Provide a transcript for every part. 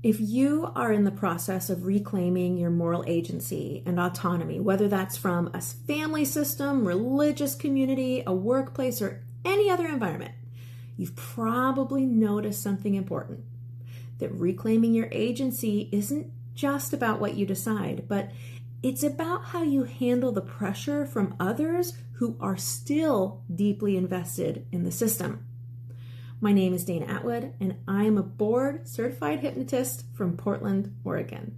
If you are in the process of reclaiming your moral agency and autonomy, whether that's from a family system, religious community, a workplace, or any other environment, you've probably noticed something important. That reclaiming your agency isn't just about what you decide, but it's about how you handle the pressure from others who are still deeply invested in the system. My name is Dana Atwood, and I am a board-certified hypnotist from Portland, Oregon.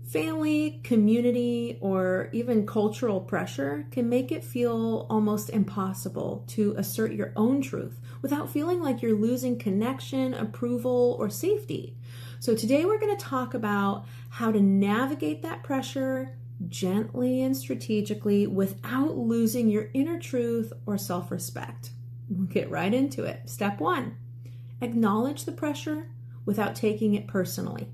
Family, community, or even cultural pressure can make it feel almost impossible to assert your own truth without feeling like you're losing connection, approval, or safety. So today we're going to talk about how to navigate that pressure gently and strategically without losing your inner truth or self-respect. We'll get right into it. Step 1, acknowledge the pressure without taking it personally.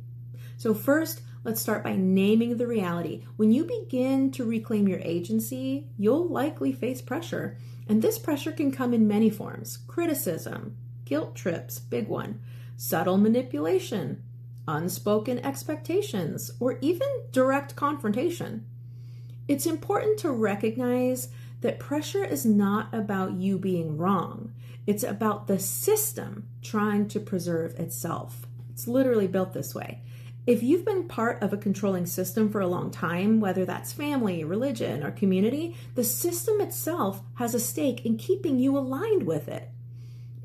So first, let's start by naming the reality. When you begin to reclaim your agency, you'll likely face pressure. And this pressure can come in many forms: criticism, guilt trips, big one, subtle manipulation, unspoken expectations, or even direct confrontation. It's important to recognize that pressure is not about you being wrong. It's about the system trying to preserve itself. It's literally built this way. If you've been part of a controlling system for a long time, whether that's family, religion, or community, the system itself has a stake in keeping you aligned with it.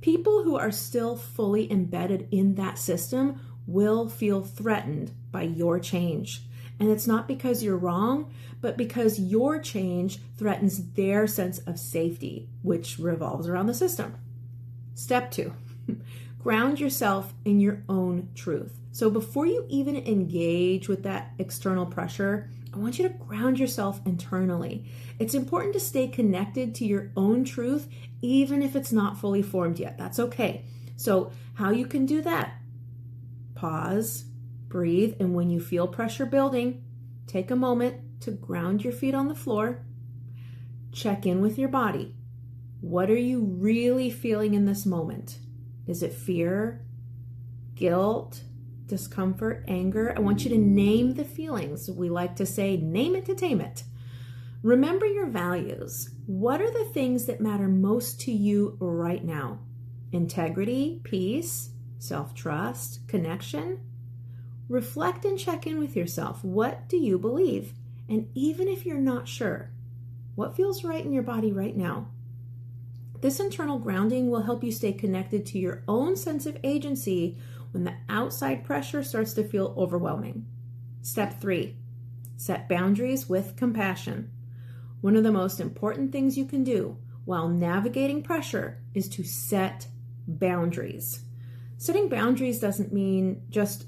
People who are still fully embedded in that system will feel threatened by your change. And it's not because you're wrong, but because your change threatens their sense of safety, which revolves around the system. Step 2, ground yourself in your own truth. So before you even engage with that external pressure, I want you to ground yourself internally. It's important to stay connected to your own truth, even if it's not fully formed yet. That's okay. So how you can do that? Pause, breathe, and when you feel pressure building, take a moment to ground your feet on the floor. Check in with your body. What are you really feeling in this moment? Is it fear, guilt, discomfort, anger? I want you to name the feelings. We like to say, name it to tame it. Remember your values. What are the things that matter most to you right now? Integrity, peace, self-trust, connection? Reflect and check in with yourself. What do you believe? And even if you're not sure, what feels right in your body right now? This internal grounding will help you stay connected to your own sense of agency when the outside pressure starts to feel overwhelming. Step 3, set boundaries with compassion. One of the most important things you can do while navigating pressure is to set boundaries. Setting boundaries doesn't mean just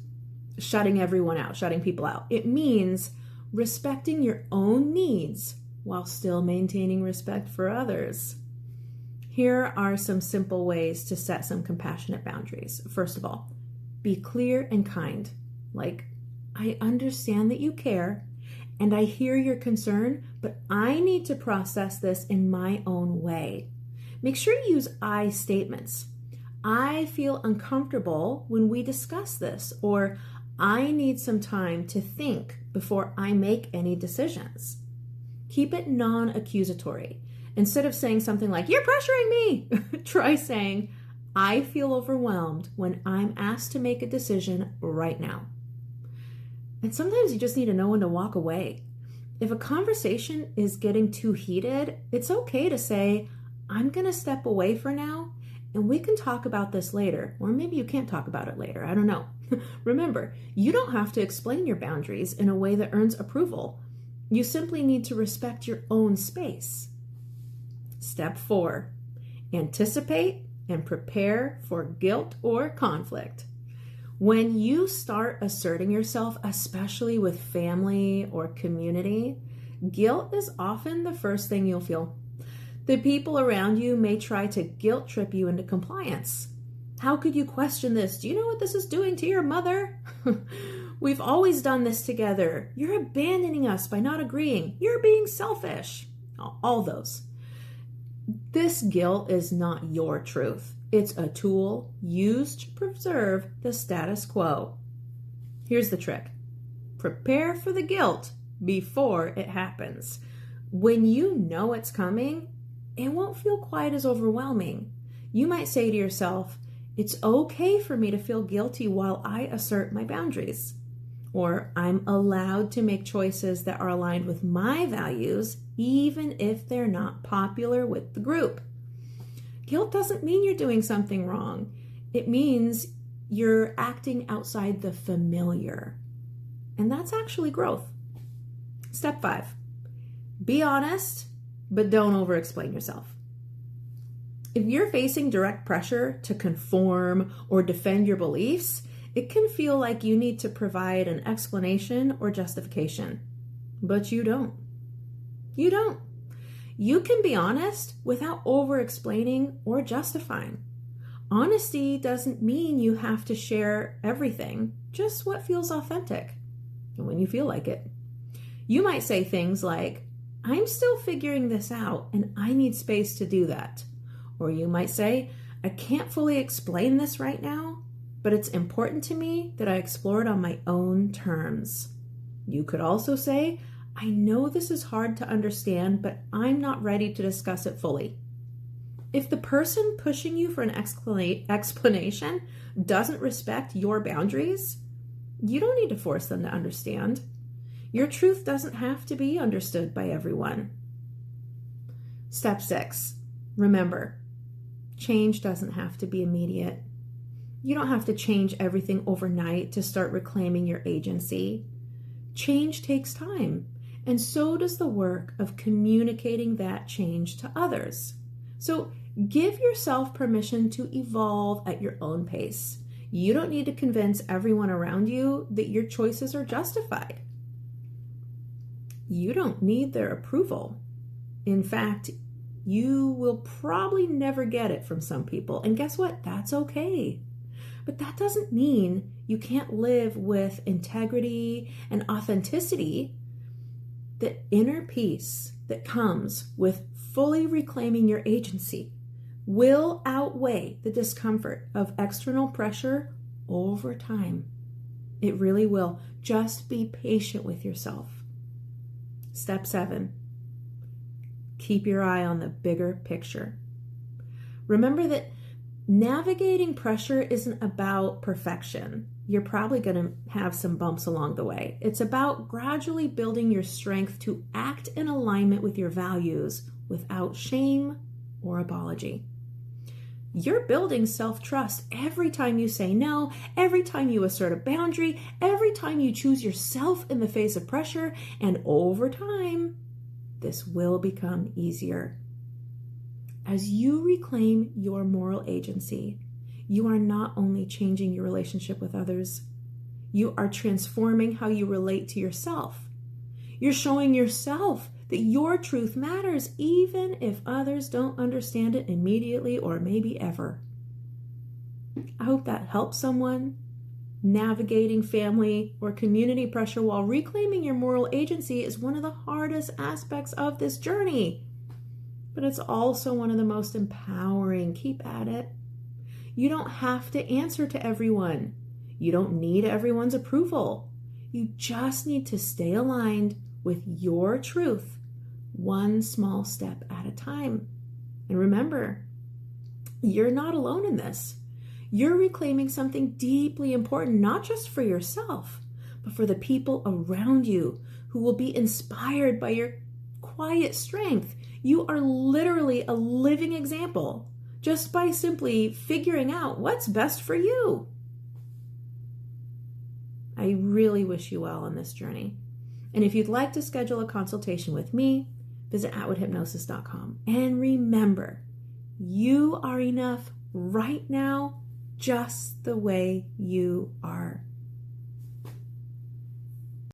shutting everyone out, shutting people out. It means respecting your own needs while still maintaining respect for others. Here are some simple ways to set some compassionate boundaries. First of all, be clear and kind. Like, I understand that you care and I hear your concern, but I need to process this in my own way. Make sure you use I statements. I feel uncomfortable when we discuss this, or I need some time to think before I make any decisions. Keep it non-accusatory. Instead of saying something like, you're pressuring me, try saying, I feel overwhelmed when I'm asked to make a decision right now. And sometimes you just need to know when to walk away. If a conversation is getting too heated, it's okay to say, I'm going to step away for now, and we can talk about this later. Or maybe you can't talk about it later. I don't know. Remember, you don't have to explain your boundaries in a way that earns approval. You simply need to respect your own space. Step 4, anticipate and prepare for guilt or conflict. When you start asserting yourself, especially with family or community, guilt is often the first thing you'll feel. The people around you may try to guilt trip you into compliance. How could you question this? Do you know what this is doing to your mother? We've always done this together. You're abandoning us by not agreeing. You're being selfish. All those. This guilt is not your truth. It's a tool used to preserve the status quo. Here's the trick. Prepare for the guilt before it happens. When you know it's coming, it won't feel quite as overwhelming. You might say to yourself, it's okay for me to feel guilty while I assert my boundaries. Or I'm allowed to make choices that are aligned with my values, even if they're not popular with the group. Guilt doesn't mean you're doing something wrong. It means you're acting outside the familiar. And that's actually growth. Step 5, be honest, but don't over-explain yourself. If you're facing direct pressure to conform or defend your beliefs, it can feel like you need to provide an explanation or justification. But you don't. You don't. You can be honest without over-explaining or justifying. Honesty doesn't mean you have to share everything, just what feels authentic and when you feel like it. You might say things like, I'm still figuring this out and I need space to do that. Or you might say, I can't fully explain this right now, but it's important to me that I explore it on my own terms. You could also say, I know this is hard to understand, but I'm not ready to discuss it fully. If the person pushing you for an explanation doesn't respect your boundaries, you don't need to force them to understand. Your truth doesn't have to be understood by everyone. Step 6, remember, change doesn't have to be immediate. You don't have to change everything overnight to start reclaiming your agency. Change takes time, and so does the work of communicating that change to others. So give yourself permission to evolve at your own pace. You don't need to convince everyone around you that your choices are justified. You don't need their approval. In fact, you will probably never get it from some people. And guess what? That's okay. But that doesn't mean you can't live with integrity and authenticity. The inner peace that comes with fully reclaiming your agency will outweigh the discomfort of external pressure over time. It really will. Just be patient with yourself. Step 7, keep your eye on the bigger picture. Remember that navigating pressure isn't about perfection. You're probably going to have some bumps along the way. It's about gradually building your strength to act in alignment with your values without shame or apology. You're building self-trust every time you say no, every time you assert a boundary, every time you choose yourself in the face of pressure, and over time, this will become easier. As you reclaim your moral agency, you are not only changing your relationship with others, you are transforming how you relate to yourself. You're showing yourself that your truth matters even if others don't understand it immediately or maybe ever. I hope that helps someone. Navigating family or community pressure while reclaiming your moral agency is one of the hardest aspects of this journey, but it's also one of the most empowering. Keep at it. You don't have to answer to everyone. You don't need everyone's approval. You just need to stay aligned with your truth, one small step at a time. And remember, you're not alone in this. You're reclaiming something deeply important, not just for yourself, but for the people around you who will be inspired by your quiet strength. You are literally a living example just by simply figuring out what's best for you. I really wish you well on this journey. And if you'd like to schedule a consultation with me, visit atwoodhypnosis.com. And remember, you are enough right now, just the way you are.